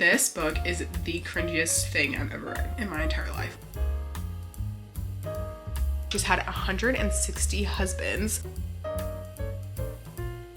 This book is the cringiest thing I've ever read in my entire life. She's had 160 husbands.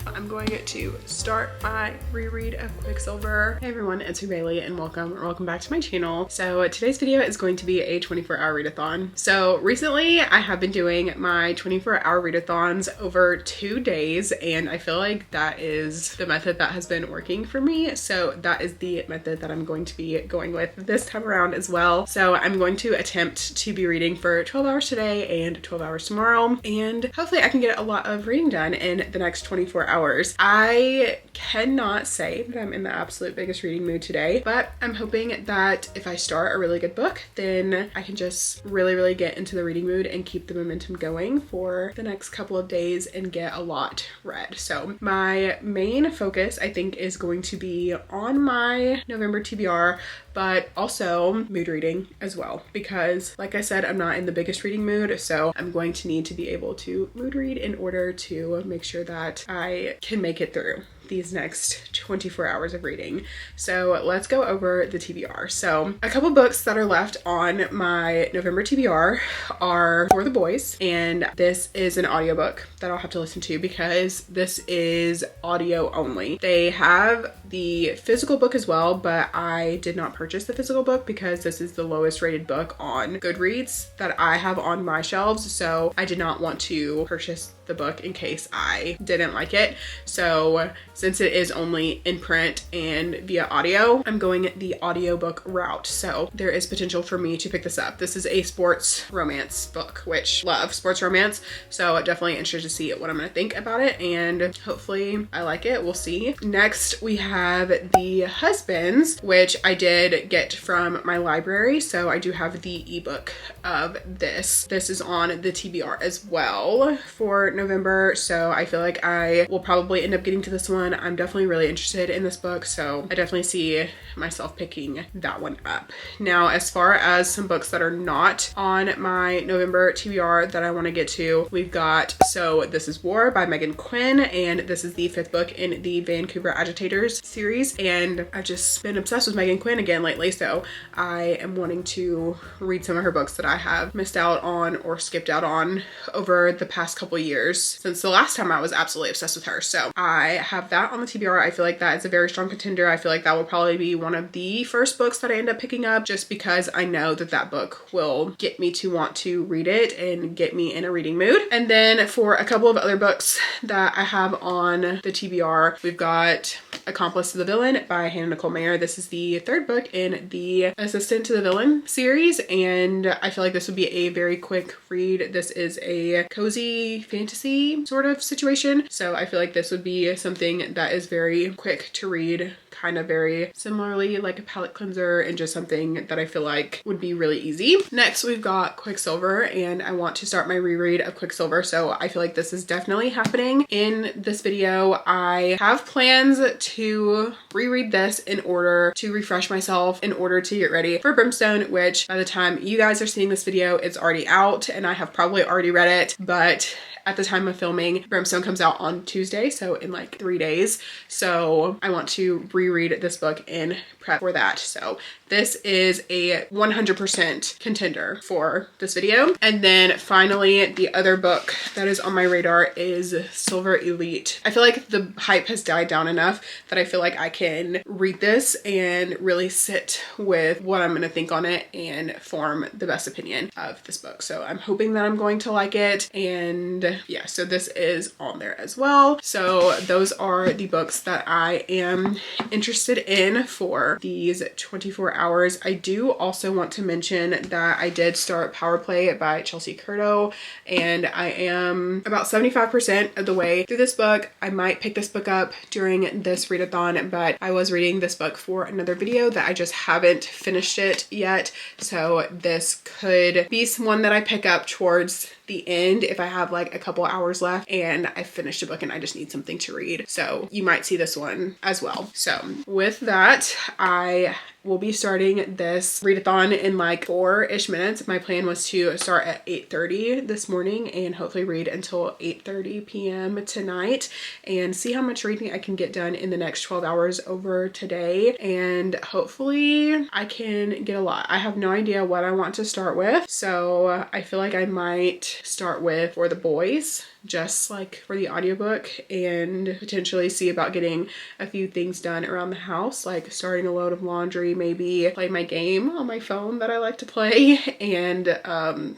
I'm going to start my reread of Quicksilver. Hey everyone, it's Bailey and welcome back to my channel. So today's video is going to be a 24-hour readathon. So recently I have been doing my 24-hour readathons over 2 days, and I feel like that is the method that has been working for me. So that is the method that I'm going to be going with this time around as well. So I'm going to attempt to be reading for 12 hours today and 12 hours tomorrow, and hopefully I can get a lot of reading done in the next 24 hours. I cannot say that I'm in the absolute biggest reading mood today, but I'm hoping that if I start a really good book, then I can just really get into the reading mood and keep the momentum going for the next couple of days and get a lot read. So my main focus, I think, is going to be on my November TBR, but also mood reading as well, because like I said, I'm not in the biggest reading mood, so I'm going to need to be able to mood read in order to make sure that I can make it through these next 24 hours of reading. So let's go over the TBR. So a couple books that are left on my November TBR are For the Boys, and this is an audiobook that I'll have to listen to because this is audio only. They have the physical book as well, but I did not purchase the physical book because this is the lowest rated book on Goodreads that I have on my shelves, so I did not want to purchase the book in case I didn't like it. So since it is only in print and via audio, I'm going the audiobook route. So there is potential for me to pick this up. This is a sports romance book, which love sports romance. So definitely interested to see what I'm going to think about it, and hopefully I like it. We'll see. Next we have The Husbands, which I did get from my library. So I do have the ebook of this. This is on the TBR as well for November, so I feel like I will probably end up getting to this one. I'm definitely really interested in this book, so I definitely see myself picking that one up. Now, as far as some books that are not on my November TBR that I want to get to, we've got So This Is War by Megan Quinn, and this is the 5th book in the Vancouver Agitators series, and I've just been obsessed with Megan Quinn again lately, so I am wanting to read some of her books that I have missed out on or skipped out on over the past couple years since the last time I was absolutely obsessed with her. So I have that on the TBR. I feel like that is a very strong contender. I feel like that will probably be one of the first books that I end up picking up, just because I know that that book will get me to want to read it and get me in a reading mood. And then for a couple of other books that I have on the TBR, we've got Accomplice to the Villain by Hannah Nicole Mayer. This is the 3rd book in the Assistant to the Villain series, and I feel like this would be a very quick read. This is a cozy fantasy sort of situation, so I feel like this would be something that is very quick to read, kind of very similarly like a palate cleanser, and just something that I feel like would be really easy. Next we've got Quicksilver, and I want to start my reread of Quicksilver, so I feel like this is definitely happening in this video. I have plans to reread this in order to refresh myself, in order to get ready for Brimstone, which by the time you guys are seeing this video, it's already out and I have probably already read it, but at the time of filming, Brimstone comes out on Tuesday, so in like 3 days. So I want to reread this book in prep for that. So this is a 100% contender for this video. And then finally, the other book that is on my radar is Silver Elite. I feel like the hype has died down enough that I feel like I can read this and really sit with what I'm gonna think on it and form the best opinion of this book. So I'm hoping that I'm going to like it, and yeah, so this is on there as well. So those are the books that I am interested in for these 24 hours. I do also want to mention that I did start Power Play by Chelsea Curto, and I am about 75% of the way through this book. I might pick this book up during this readathon, but I was reading this book for another video that I just haven't finished it yet. So this could be one that I pick up towards the end if I have like a couple hours left and I finished a book and I just need something to read. So you might see this one as well. So with that, I we'll be starting this readathon in like 4-ish minutes. My plan was to start at 8:30 this morning and hopefully read until 8:30 p.m. tonight and see how much reading I can get done in the next 12 hours over today. And hopefully I can get a lot. I have no idea what I want to start with. So I feel like I might start with For the Boys, just like for the audiobook, and potentially see about getting a few things done around the house, like starting a load of laundry, maybe play my game on my phone that I like to play, and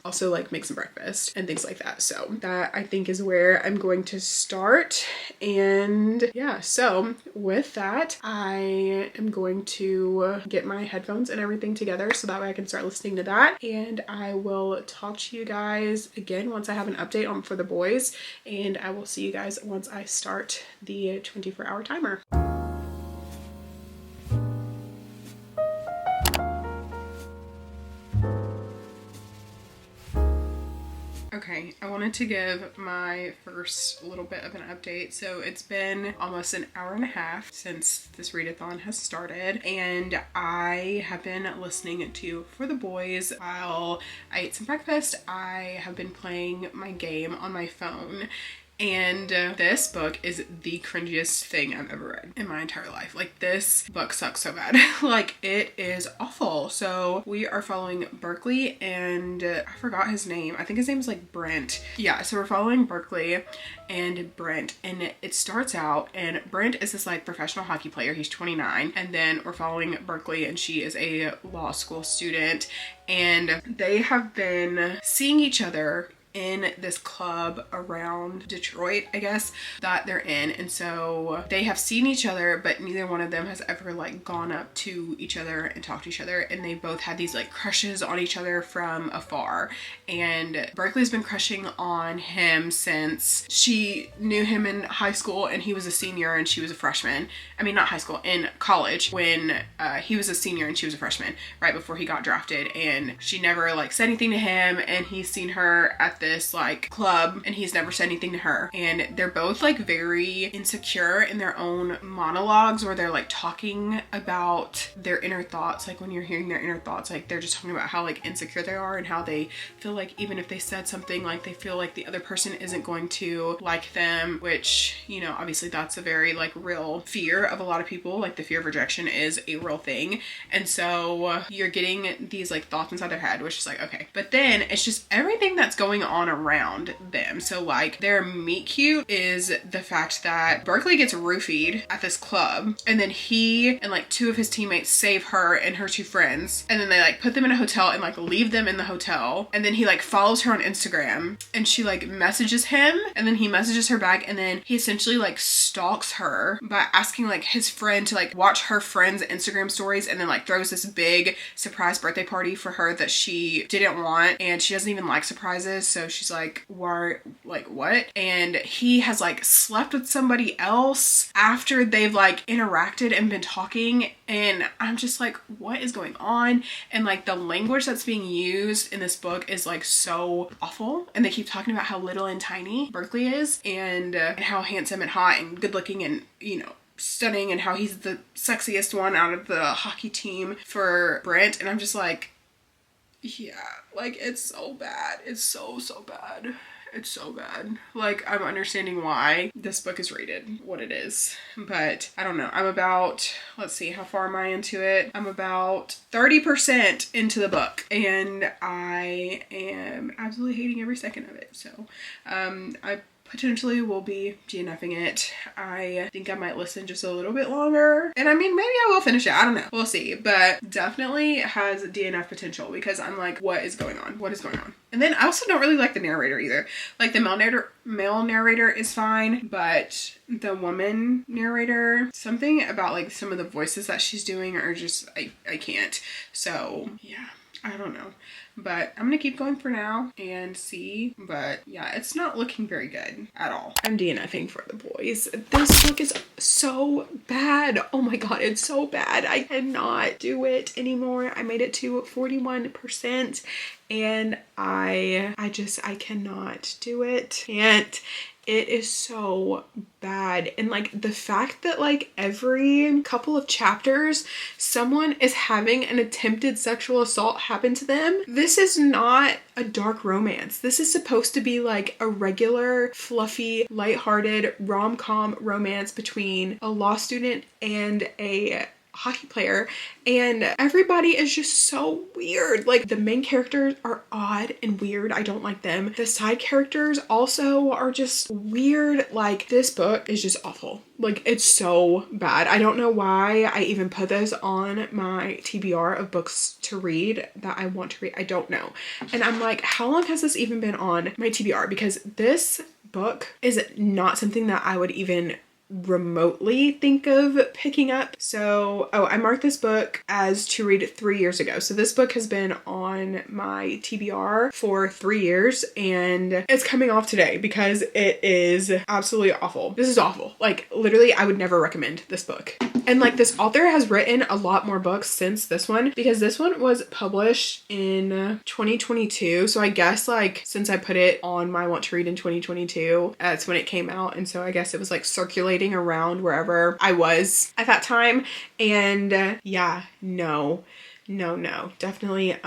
also like make some breakfast and things like that. So that I think is where I'm going to start. And yeah, so with that, I am going to get my headphones and everything together so that way I can start listening to that, and I will talk to you guys again once I have an update on For the Boys. And I will see you guys once I start the 24-hour timer. Okay, I wanted to give my first little bit of an update. So it's been almost an hour and a half since this readathon has started, and I have been listening to For the Boys while I ate some breakfast. I have been playing my game on my phone. And this book is the cringiest thing I've ever read in my entire life. Like, this book sucks so bad. Like, it is awful. So we are following Berkeley, and I forgot his name. I think his name is like Brent. Yeah, so we're following Berkeley and Brent, and it starts out, and Brent is this like professional hockey player. He's 29. And then we're following Berkeley, and she is a law school student, and they have been seeing each other in this club around Detroit, I guess, that they're in. And so they have seen each other, but neither one of them has ever like gone up to each other and talked to each other. And they both had these like crushes on each other from afar. And Berkeley's been crushing on him since she knew him in high school, and he was a senior and she was a freshman. I mean, not high school, in college, when he was a senior and she was a freshman, right before he got drafted. And she never like said anything to him, and he's seen her at this like club and he's never said anything to her. And they're both like very insecure in their own monologues, where they're like talking about their inner thoughts. Like, when you're hearing their inner thoughts, like they're just talking about how like insecure they are and how they feel like even if they said something, like they feel like the other person isn't going to like them, which, you know, obviously that's a very like real fear of a lot of people. Like, the fear of rejection is a real thing. And so you're getting these like thoughts inside their head, which is like, okay. But then it's just everything that's going on around them. So like, their meet cute is the fact that Berkeley gets roofied at this club, and then he and like 2 of his teammates save her and her 2 friends, and then they like put them in a hotel and like leave them in the hotel. And then he like follows her on Instagram, and she like messages him, and then he messages her back, and then he essentially like stalks her by asking like his friend to like watch her friend's Instagram stories, and then like throws this big surprise birthday party for her that she didn't want, and she doesn't even like surprises. So she's like, why, like what? And he has like slept with somebody else after they've like interacted and been talking, and I'm just like, what is going on? And like, the language that's being used in this book is like so awful, and they keep talking about how little and tiny Berkeley is, and how handsome and hot and good looking and, you know, stunning, and how he's the sexiest one out of the hockey team for Brent. And I'm just like, yeah, like, it's so bad. It's so bad. It's so bad. Like, I'm understanding why this book is rated what it is, but I don't know. I'm about, let's see, how far am I into it? I'm about 30% into the book, and I am absolutely hating every second of it. So, I potentially will be DNFing it. I think I might listen just a little bit longer, and I mean, maybe I will finish it. I don't know. We'll see, but definitely has DNF potential, because I'm like, what is going on? What is going on? And then I also don't really like the narrator either. Like, the male narrator is fine, but the woman narrator, something about like some of the voices that she's doing are just, I can't. So yeah, I don't know. but I'm gonna keep going for now and see. But yeah, it's not looking very good at all. I'm DNFing for the boys. This book is so bad. Oh my god, it's so bad. I cannot do it anymore. I made it to 41% and I cannot do it. And it is so bad. And like the fact that like every couple of chapters someone is having an attempted sexual assault happen to them. This is not a dark romance. This is supposed to be like a regular, fluffy, lighthearted rom-com romance between a law student and a hockey player, and everybody is just so weird. Like the main characters are odd and weird. I don't like them. The side characters also are just weird. Like this book is just awful. Like it's so bad. I don't know why I even put this on my TBR of books to read that I want to read. I don't know. And I'm like, how long has this even been on my TBR? Because this book is not something that I would even remotely think of picking up. So, I marked this book as to read 3 years ago. So this book has been on my TBR for 3 years and it's coming off today because it is absolutely awful. This is awful. Like literally, I would never recommend this book. And like this author has written a lot more books since this one, because this one was published in 2022. So I guess like since I put it on my want to read in 2022, that's when it came out. And so I guess it was like circulating around wherever I was at that time. And yeah, no, definitely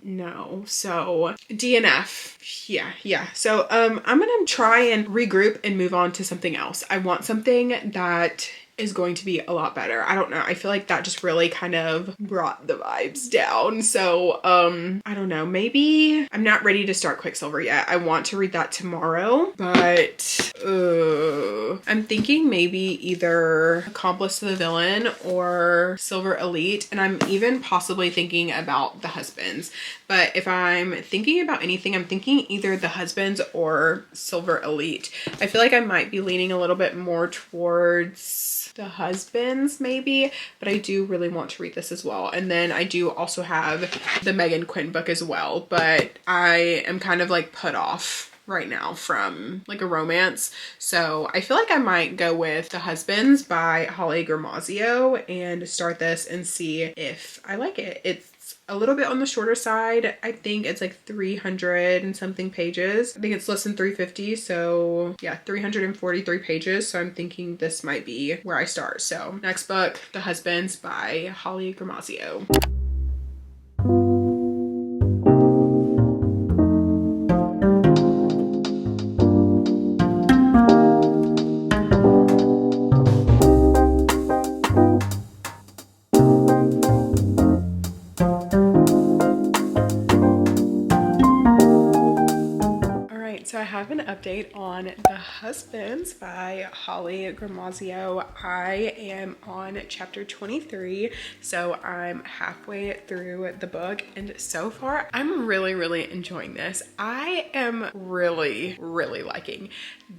no. So DNF. Yeah. So I'm gonna try and regroup and move on to something else. I want something that is going to be a lot better. I don't know. I feel like that just really kind of brought the vibes down. So, I don't know. Maybe I'm not ready to start Quicksilver yet. I want to read that tomorrow, but I'm thinking maybe either Accomplice to the Villain or Silver Elite. And I'm even possibly thinking about The Husbands. But if I'm thinking about anything, I'm thinking either The Husbands or Silver Elite. I feel like I might be leaning a little bit more towards The Husbands maybe, but I do really want to read this as well. And then I do also have the Megan Quinn book as well, but I am kind of like put off right now from like a romance. So I feel like I might go with The Husbands by Holly Gramazio and start this and see if I like it. It's a little bit on the shorter side. I think it's like 300 and something pages. I think it's less than 350. So yeah, 343 pages. So I'm thinking this might be where I start. So next book, The Husbands by Holly Gramazio. So I have an update on The Husbands by Holly Gramazio. I am on chapter 23, so I'm halfway through the book, and so far I'm really enjoying this. I am really liking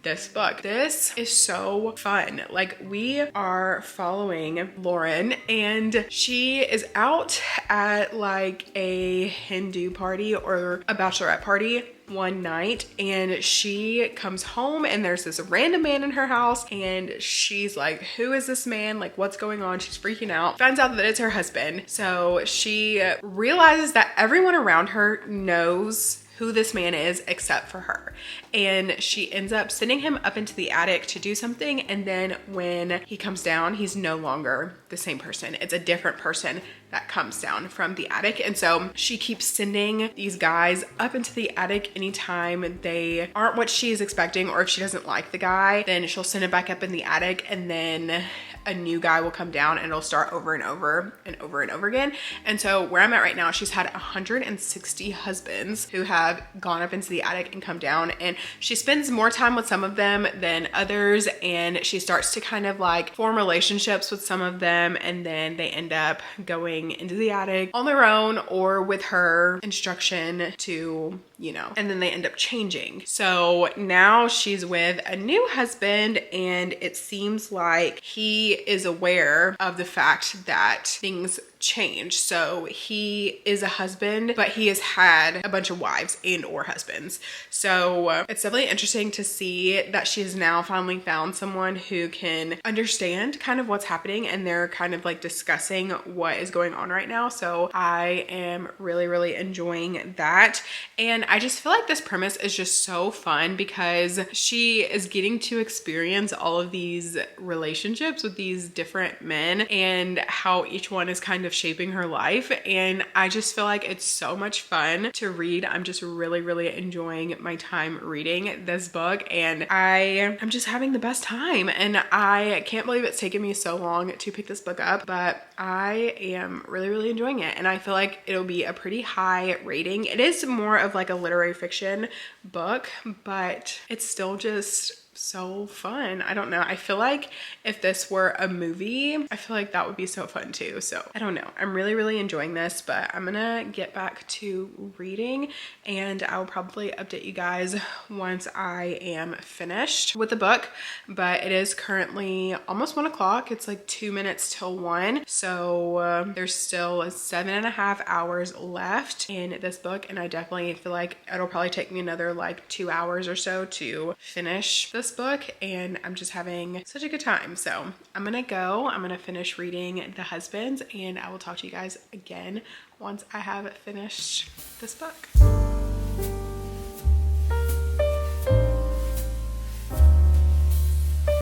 this book. This is so fun. Like we are following Lauren, and she is out at like a Hindu party or a bachelorette party one night, and she comes home and there's this random man in her house, and she's like, who is this man? Like, what's going on? She's freaking out. Finds out that it's her husband. So she realizes that everyone around her knows who this man is except for her, and she ends up sending him up into the attic to do something, and then when he comes down, he's no longer the same person. It's a different person that comes down from the attic. And so she keeps sending these guys up into the attic anytime they aren't what she's expecting, or if she doesn't like the guy, then she'll send him back up in the attic, and then a new guy will come down, and it'll start over and over again. And so where I'm at right now, she's had 160 husbands who have gone up into the attic and come down, and she spends more time with some of them than others, and she starts to kind of like form relationships with some of them, and then they end up going into the attic on their own or with her instruction to, you know, and then they end up changing. So now she's with a new husband, and it seems like he is aware of the fact that things changed. So he is a husband, but he has had a bunch of wives and or husbands. So it's definitely interesting to see that she has now finally found someone who can understand kind of what's happening, and they're kind of like discussing what is going on right now. So I am really enjoying that. And I just feel like this premise is just so fun because she is getting to experience all of these relationships with these different men and how each one is kind of shaping her life. And I just feel like it's so much fun to read. I'm just really enjoying my time reading this book, and I'm just having the best time. And I can't believe it's taken me so long to pick this book up, but I am really enjoying it. And I feel like it'll be a pretty high rating. It is more of like a literary fiction book, but it's still just so fun. I don't know. I feel like if this were a movie, I feel like that would be so fun too. So I don't know. I'm really enjoying this, but I'm gonna get back to reading, and I will probably update you guys once I am finished with the book. But it is currently almost 1 o'clock. It's like 2 minutes till 1. So there's still 7.5 hours left in this book, and I definitely feel like it'll probably take me another like 2 hours or so to finish this book, and I'm just having such a good time. So I'm gonna finish reading The Husbands, and I will talk to you guys again once I have finished this book.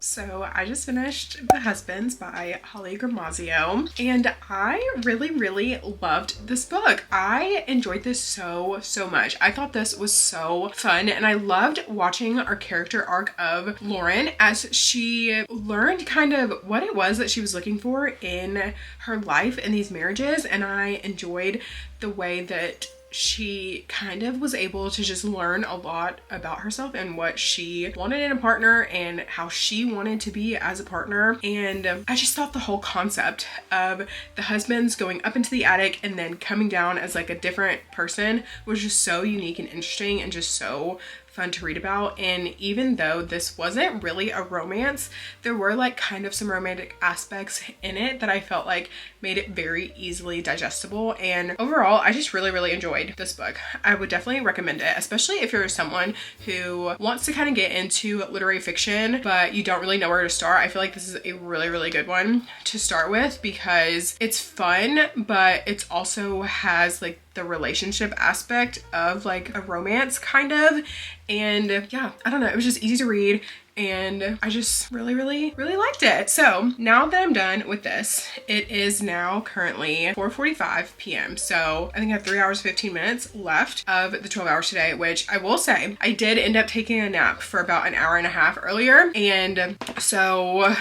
So I just finished The Husbands by Holly Gramazio, and I really loved this book. I enjoyed this so much. I thought this was so fun, and I loved watching our character arc of Lauren as she learned kind of what it was that she was looking for in her life in these marriages. And I enjoyed the way that she kind of was able to just learn a lot about herself and what she wanted in a partner and how she wanted to be as a partner. And I just thought the whole concept of the husbands going up into the attic and then coming down as like a different person was just so unique and interesting and just so fun to read about. And even though this wasn't really a romance, there were like kind of some romantic aspects in it that I felt like made it very easily digestible. And overall, I just really enjoyed this book. I would definitely recommend it, especially if you're someone who wants to kind of get into literary fiction but you don't really know where to start. I feel like this is a really good one to start with because it's fun, but it's also has like the relationship aspect of like a romance kind of. And yeah, I don't know, it was just easy to read, and I just really liked it. So now that I'm done with this, it is now currently 4:45 p.m. So I think I have 3 hours 15 minutes left of the 12 hours today, which I will say I did end up taking a nap for about an hour and a half earlier. And so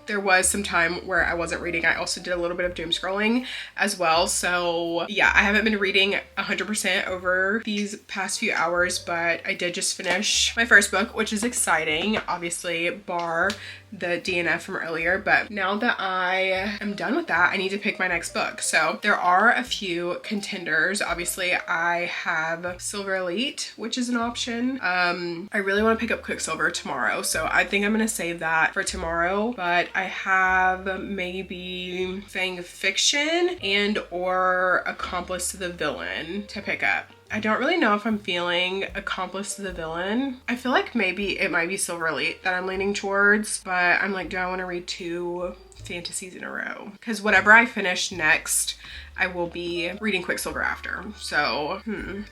there was some time where I wasn't reading. I also did a little bit of doom scrolling as well. So yeah, I haven't been reading 100% over these past few hours, but I did just finish my first book, which is exciting, obviously bar the DNF from earlier. But now that I am done with that, I need to pick my next book. So there are a few contenders. Obviously I have Silver Elite, which is an option. I really want to pick up Quicksilver tomorrow, so I think I'm gonna save that for tomorrow. But I have maybe Fang Fiction and or Accomplice to the Villain to pick up. I don't really know if I'm feeling Accomplice to the Villain. I feel like maybe it might be Silver Elite that I'm leaning towards, but I'm like, do I want to read 2 fantasies in a row? Because whatever I finish next, I will be reading Quicksilver after. So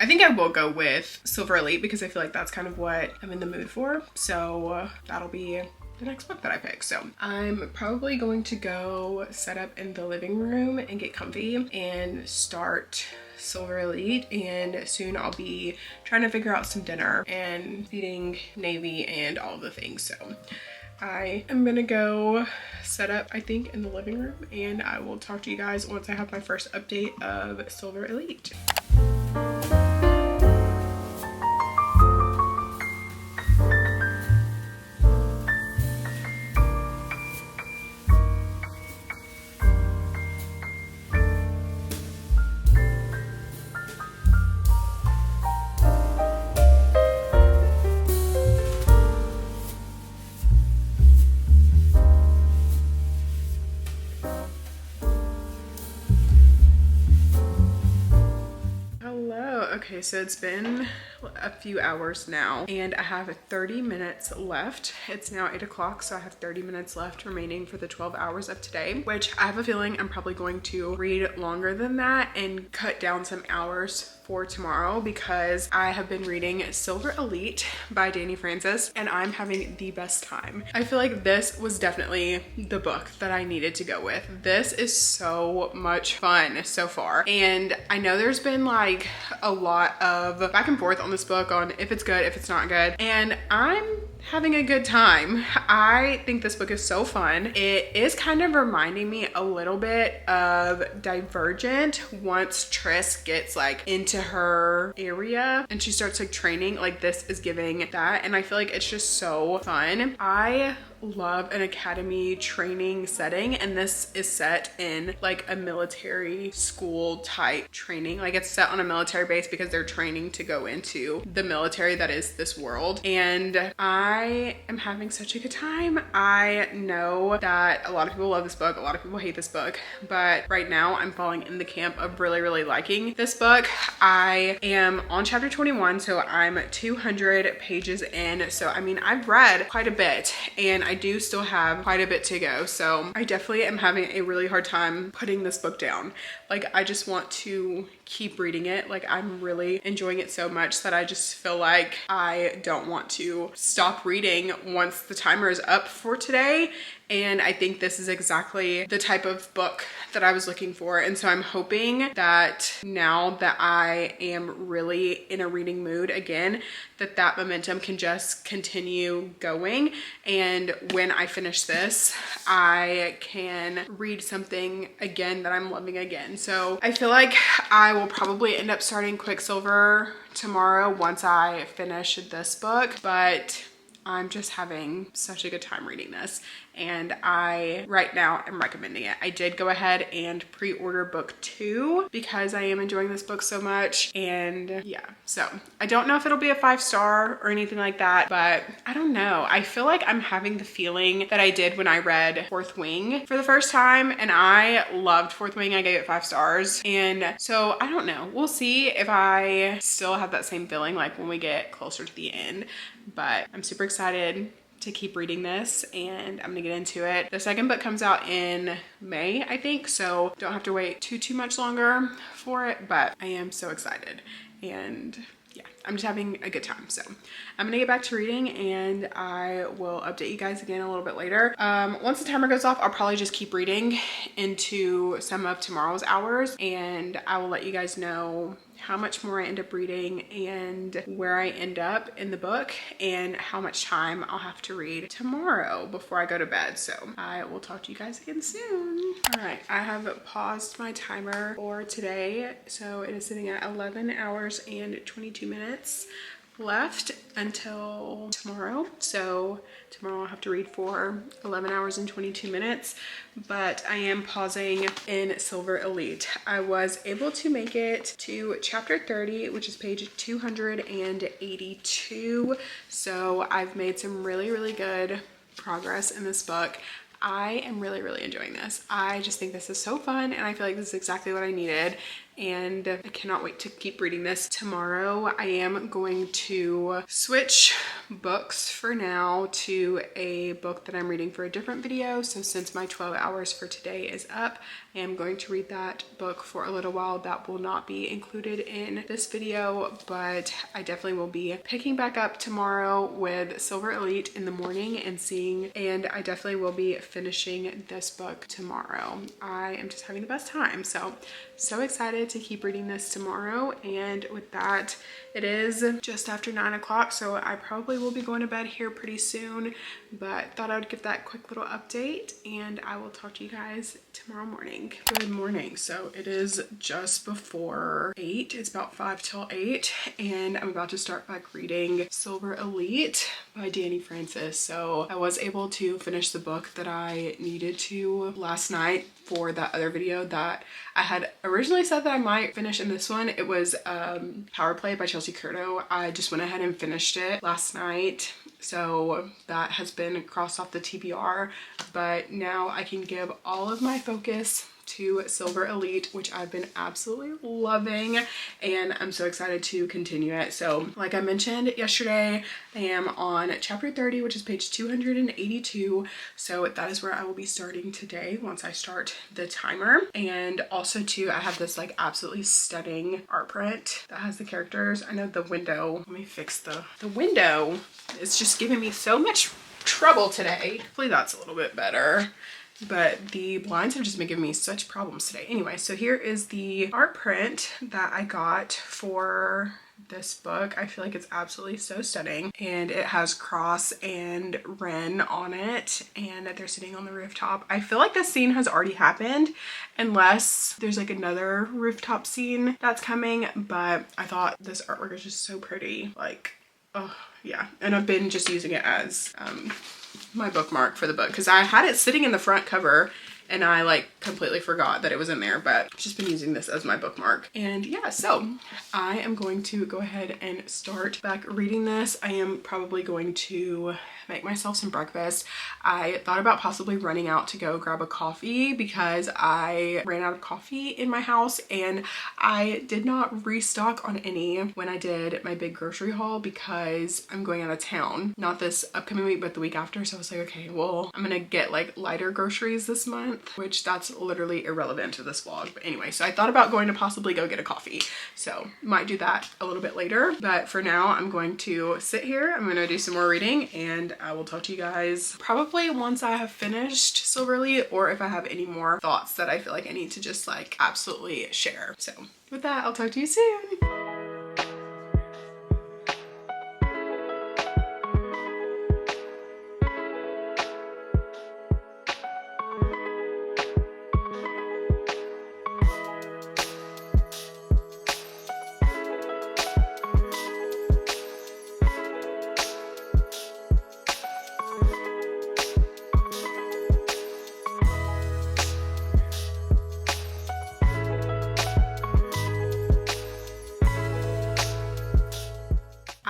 I think I will go with Silver Elite because I feel like that's kind of what I'm in the mood for. So that'll be the next book that I pick. So I'm probably going to go set up in the living room and get comfy and start Silver Elite, and soon I'll be trying to figure out some dinner and feeding Navy and all the things. So I am gonna go set up, I think, in the living room, and I will talk to you guys once I have my first update of Silver Elite. Okay, so it's been a few hours now and I have 30 minutes left. It's now 8 o'clock, so I have 30 minutes left remaining for the 12 hours of today, which I have a feeling I'm probably going to read longer than that and cut down some hours for tomorrow because I have been reading Silver Elite by Danny Francis and I'm having the best time. I feel like this was definitely the book that I needed to go with. This is so much fun so far. And I know there's been like a lot of back and forth on this book on if it's good, if it's not good. And I'm having a good time. I think this book is so fun. It is kind of reminding me a little bit of Divergent once Triss gets like into her area and she starts like training. Like this is giving that, and I feel like it's just so fun. I love an academy training setting, and this is set in like a military school type training. Like it's set on a military base because they're training to go into the military that is this world, and I am having such a good time. I know that a lot of people love this book, a lot of people hate this book, but right now I'm falling in the camp of really liking this book. I am on chapter 21, so I'm 200 pages in. So I mean, I've read quite a bit and I do still have quite a bit to go. So I definitely am having a really hard time putting this book down. Like I just want to keep reading it. Like I'm really enjoying it so much that I just feel like I don't want to stop reading once the timer is up for today. And I think this is exactly the type of book that I was looking for. And so I'm hoping that now that I am really in a reading mood again, that momentum can just continue going. And when I finish this, I can read something again that I'm loving again. So I feel like I will probably end up starting Quicksilver tomorrow once I finish this book, but I'm just having such a good time reading this, and I right now am recommending it. I did go ahead and pre-order book 2 because I am enjoying this book so much, and yeah, so I don't know if it'll be a 5-star or anything like that, but I don't know. I feel like I'm having the feeling that I did when I read Fourth Wing for the first time, and I loved Fourth Wing. I gave it 5 stars, and so I don't know. We'll see if I still have that same feeling like when we get closer to the end. But I'm super excited to keep reading this and I'm gonna get into it. The second book comes out in May, I think, so don't have to wait too much longer for it, but I am so excited and yeah, I'm just having a good time. So I'm gonna get back to reading and I will update you guys again a little bit later. Once the timer goes off, I'll probably just keep reading into some of tomorrow's hours and I will let you guys know how much more I end up reading and where I end up in the book and how much time I'll have to read tomorrow before I go to bed. So I will talk to you guys again soon. All right, I have paused my timer for today. So it is sitting at 11 hours and 22 minutes left until tomorrow. So tomorrow I'll have to read for 11 hours and 22 minutes, but I am pausing in Silver Elite. I was able to make it to chapter 30, which is page 282. So I've made some really good progress in this book. I am really enjoying this. I just think this is so fun and I feel like this is exactly what I needed. And I cannot wait to keep reading this. Tomorrow I am going to switch books for now to a book that I'm reading for a different video. So since my 12 hours for today is up, I am going to read that book for a little while. That will not be included in this video, but I definitely will be picking back up tomorrow with Silver Elite in the morning and I definitely will be finishing this book tomorrow. I am just having the best time. So excited to keep reading this tomorrow. And with that, it is just after 9 o'clock, so I probably will be going to bed here pretty soon, but thought I would give that quick little update and I will talk to you guys tomorrow morning. Good morning. So it is just before 8. It's about 5 till 8 and I'm about to start back reading Silver Elite by Danny Francis. So I was able to finish the book that I needed to last night for that other video that I had originally said that I might finish in this one. It was Power Play by Chelsea Curto. I just went ahead and finished it last night, so that has been crossed off the TBR, but now I can give all of my focus to Silver Elite, which I've been absolutely loving, and I'm so excited to continue it. So like I mentioned yesterday, I am on chapter 30, which is page 282. So that is where I will be starting today once I start the timer. And also too, I have this like absolutely stunning art print that has the characters. I know the window, let me fix the window. It's just giving me so much trouble today. Hopefully that's a little bit better. But the blinds have just been giving me such problems today. Anyway, so here is the art print that I got for this book. I feel like it's absolutely so stunning, and it has Cross and Ren on it, and they're sitting on the rooftop. I feel like this scene has already happened unless there's like another rooftop scene that's coming, but I thought this artwork is just so pretty. Like, oh yeah, and I've been just using it as my bookmark for the book because I had it sitting in the front cover and I like completely forgot that it was in there, but I've just been using this as my bookmark. And yeah, so I am going to go ahead and start back reading this. I am probably going to make myself some breakfast. I thought about possibly running out to go grab a coffee because I ran out of coffee in my house, and I did not restock on any when I did my big grocery haul because I'm going out of town, not this upcoming week but the week after. So I was like, okay, well, I'm gonna get like lighter groceries this month, which that's literally irrelevant to this vlog. But anyway, so I thought about going to possibly go get a coffee, so might do that a little bit later. But for now, I'm going to sit here, I'm gonna do some more reading, and I will talk to you guys probably once I have finished Silver Elite, or if I have any more thoughts that I feel like I need to just like absolutely share. So with that, I'll talk to you soon.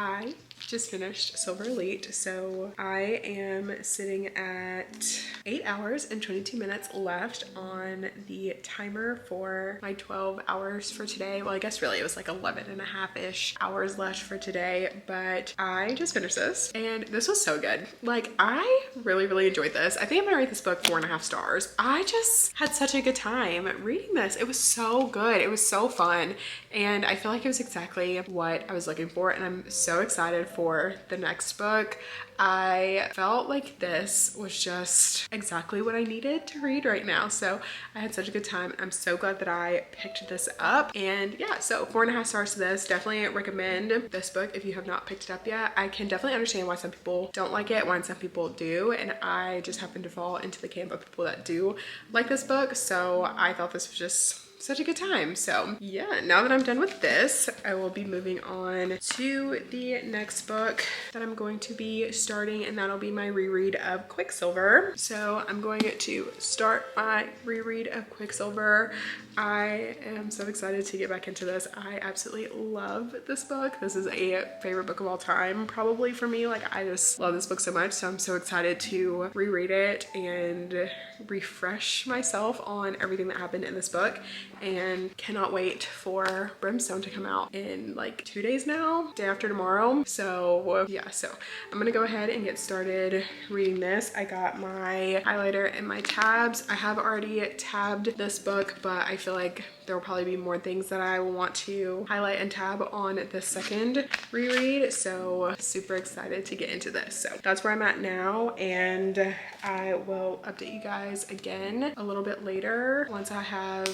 I just finished Silver Elite, so I am sitting at 8 hours and 22 minutes left on the timer for my 12 hours for today. Well, I guess really it was like 11 and a half-ish hours left for today, but I just finished this and this was so good. Like, I really enjoyed this. I think I'm gonna rate this book 4.5 stars. I just had such a good time reading this. It was so good. It was so fun, and I feel like it was exactly what I was looking for, and I'm so excited for the next book. I felt like this was just exactly what I needed to read right now. So I had such a good time. I'm so glad that I picked this up. And yeah, so 4.5 stars to this. Definitely recommend this book if you have not picked it up yet. I can definitely understand why some people don't like it, why some people do. And I just happen to fall into the camp of people that do like this book. So I thought this was just such a good time. So yeah, now that I'm done with this, I will be moving on to the next book that I'm going to be starting, and that'll be my reread of Quicksilver. So I'm going to start my reread of Quicksilver. I am so excited to get back into this. I absolutely love this book. This is a favorite book of all time, probably for me. Like, I just love this book so much. So I'm so excited to reread it and refresh myself on everything that happened in this book, and cannot wait for Brimstone to come out in like 2 days now, day after tomorrow. So yeah, so I'm gonna go ahead and get started reading this. I got my highlighter and my tabs. I have already tabbed this book, but I feel like there will probably be more things that I will want to highlight and tab on the second reread. So super excited to get into this. So that's where I'm at now, and I will update you guys again a little bit later once I have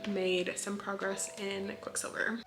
made some progress in Quicksilver.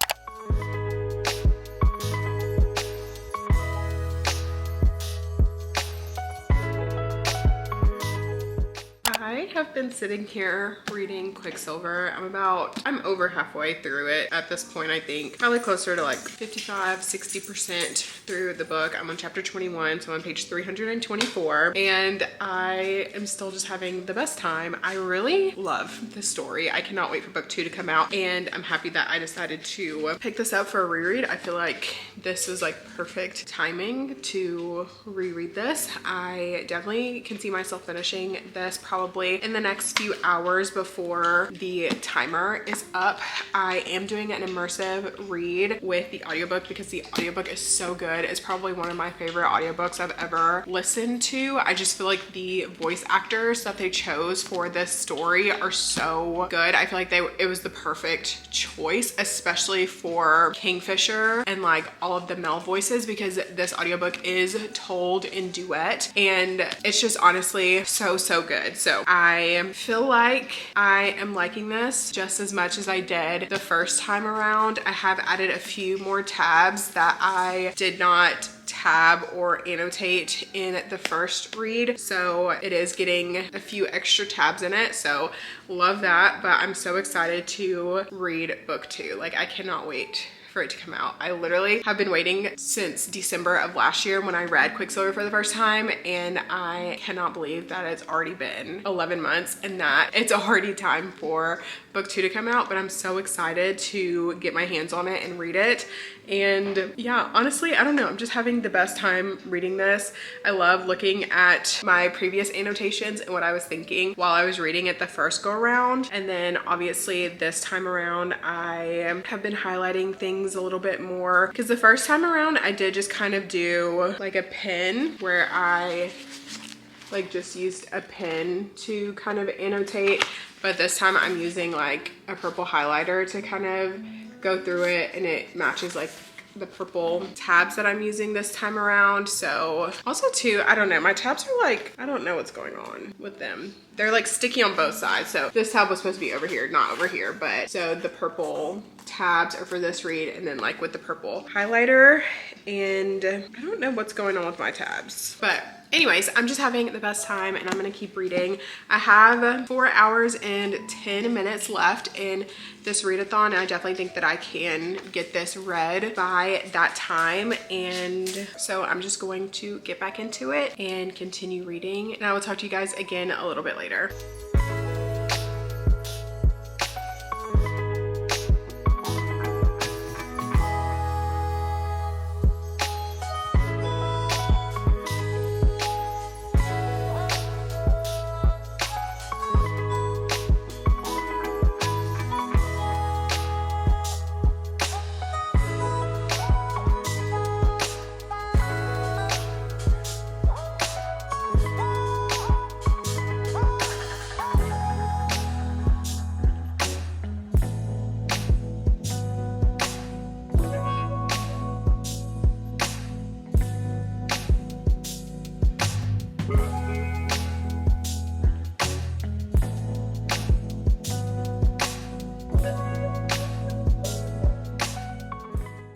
I have been sitting here reading Quicksilver. I'm over halfway through it at this point. I think probably closer to like 55-60% through the book. I'm on chapter 21, so I'm on page 324, and I am still just having the best time. I really love this story. I cannot wait for book 2 to come out, and I'm happy that I decided to pick this up for a reread. I feel like this is like perfect timing to reread this. I definitely can see myself finishing this probably say in the next few hours before the timer is up, I am doing an immersive read with the audiobook because the audiobook is so good. It's probably one of my favorite audiobooks I've ever listened to. I just feel like the voice actors that they chose for this story are so good. I feel like it was the perfect choice, especially for Kingfisher and like all of the male voices, because this audiobook is told in duet and it's just honestly so good. So I feel like I am liking this just as much as I did the first time around. I have added a few more tabs that I did not tab or annotate in the first read, so it is getting a few extra tabs in it, so love that. But I'm so excited to read book 2. Like, I cannot wait for it to come out. I literally have been waiting since December of last year when I read Quicksilver for the first time, and I cannot believe that it's already been 11 months and that it's already time for book 2 to come out. But I'm so excited to get my hands on it and read it. And yeah, honestly, I don't know, I'm just having the best time reading this. I love looking at my previous annotations and what I was thinking while I was reading it the first go around, and then obviously this time around I have been highlighting things a little bit more, because the first time around I did just kind of do like a pen where I like just used a pen to kind of annotate, but this time I'm using like a purple highlighter to kind of go through it, and it matches like the purple tabs that I'm using this time around. So also too, I don't know, my tabs are like, I don't know what's going on with them. They're like sticky on both sides. So this tab was supposed to be over here, not over here, but so the purple tabs are for this read, and then like with the purple highlighter, and I don't know what's going on with my tabs, but anyways, I'm just having the best time and I'm gonna keep reading. I have 4 hours and 10 minutes left in this readathon, and I definitely think that I can get this read by that time. And so I'm just going to get back into it and continue reading, and I will talk to you guys again a little bit later.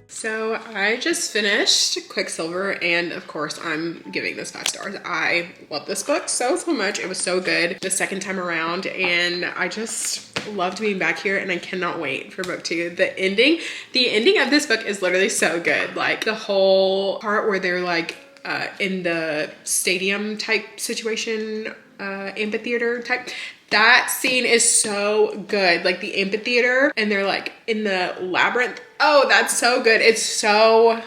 So I just finished Quicksilver, and of course I'm giving this 5 stars. I love this book so much. It was so good the second time around, and I just loved being back here, and I cannot wait for book 2. The ending of this book is literally so good. Like the whole part where they're like in the stadium type situation, amphitheater type. That scene is so good. Like the amphitheater, and they're like in the labyrinth. Oh, that's so good. It's so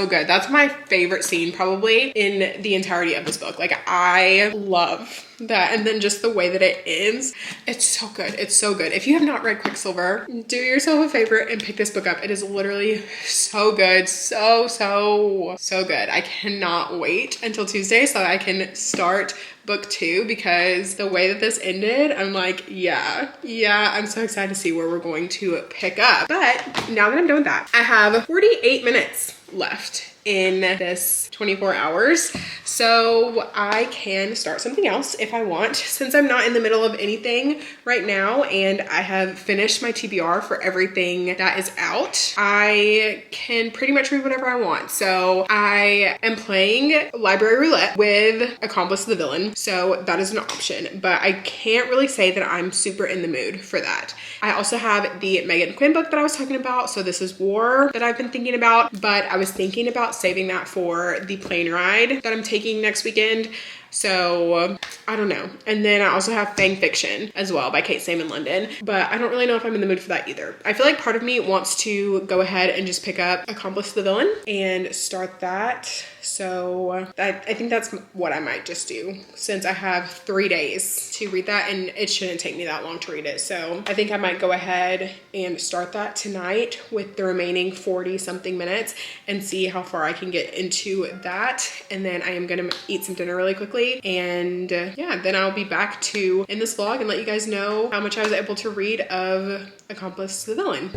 good. That's my favorite scene probably in the entirety of this book. Like I love that. And then just the way that it ends, it's so good. It's so good. If you have not read Quicksilver, do yourself a favor and pick this book up. It is literally so good. So good. I cannot wait until Tuesday so I can start book 2, because the way that this ended, I'm like, yeah, I'm so excited to see where we're going to pick up. But now that I'm done with that, I have 48 minutes left in this 24 hours, so I can start something else if I want, since I'm not in the middle of anything right now and I have finished my TBR for everything that is out. I can pretty much read whatever I want. So I am playing Library Roulette with Accomplice to the Villain, so that is an option, but I can't really say that I'm super in the mood for that. I also have the Megan Quinn book that I was talking about, so This Is War, that I've been thinking about, but I was thinking about saving that for the plane ride that I'm taking next weekend. So I don't know. And then I also have Fang Fiction as well by Kate Salmon London, but I don't really know if I'm in the mood for that either. I feel like part of me wants to go ahead and just pick up Accomplice the Villain and start that. So I think that's what I might just do, since I have 3 days to read that and it shouldn't take me that long to read it. So I think I might go ahead and start that tonight with the remaining 40 something minutes and see how far I can get into that. And then I am gonna eat some dinner really quickly, and yeah, then I'll be back to end this vlog and let you guys know how much I was able to read of Accomplice the Villain.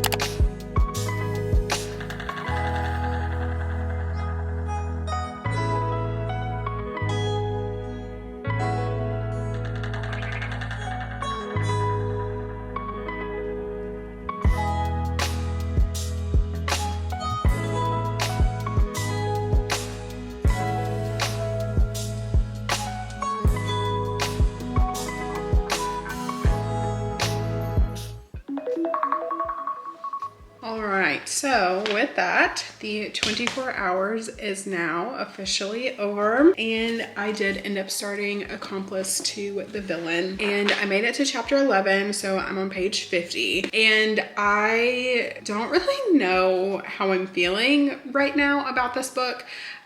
Alright, so with that, the 24 hours is now officially over, and I did end up starting Accomplice to the Villain, and I made it to chapter 11, so I'm on page 50, and I don't really know how I'm feeling right now about this book.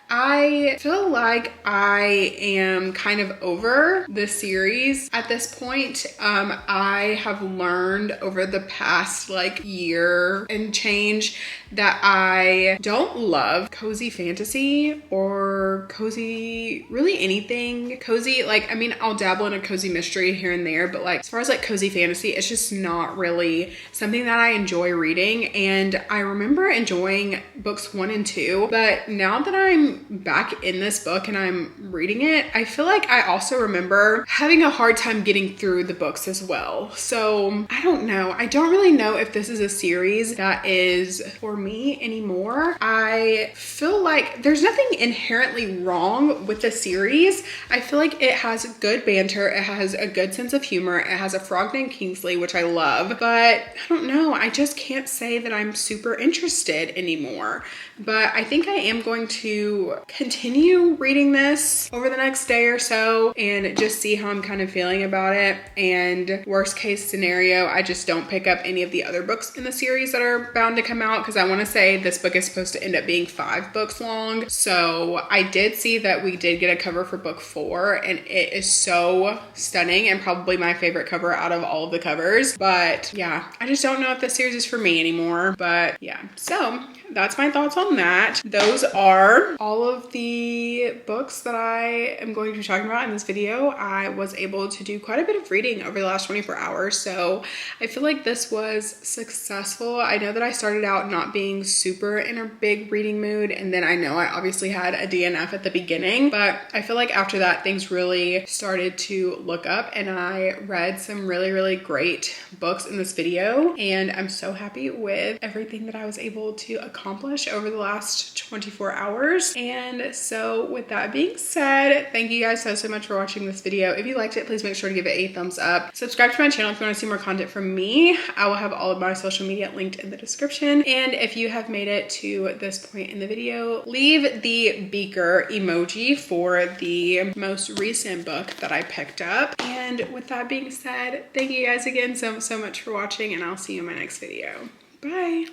I feel like I am kind of over the series at this point. I have learned over the past like year and change that I don't love cozy fantasy or cozy, really anything cozy. Like, I mean, I'll dabble in a cozy mystery here and there, but like as far as like cozy fantasy, it's just not really something that I enjoy reading. And I remember enjoying books 1 and 2, but now that I'm back in this book and I'm reading it, I feel like I also remember having a hard time getting through the books as well. So I don't know. I don't really know if this is a series that is for me anymore. I feel like there's nothing inherently wrong with the series. I feel like it has good banter. It has a good sense of humor. It has a frog named Kingsley, which I love, but I don't know. I just can't say that I'm super interested anymore. But I think I am going to continue reading this over the next day or so and just see how I'm kind of feeling about it. And worst case scenario, I just don't pick up any of the other books in the series that are bound to come out, because I want to say this book is supposed to end up being 5 books long. So I did see that we did get a cover for book 4, and it is so stunning and probably my favorite cover out of all of the covers. But yeah, I just don't know if this series is for me anymore. But yeah, so that's my thoughts on that. Those are all of the books that I am going to be talking about in this video. I was able to do quite a bit of reading over the last 24 hours, so I feel like this was successful. I know that I started out not being super in a big reading mood, and then I know I obviously had a DNF at the beginning, but I feel like after that things really started to look up, and I read some really, really great books in this video, and I'm so happy with everything that I was able to accomplish over the last 24 hours. And so with that being said, thank you guys so much for watching this video. If you liked it, please make sure to give it a thumbs up. Subscribe to my channel if you want to see more content from me. I will have all of my social media linked in the description. And if you have made it to this point in the video, leave the beaker emoji for the most recent book that I picked up. And with that being said, thank you guys again so much for watching, and I'll see you in my next video. Bye.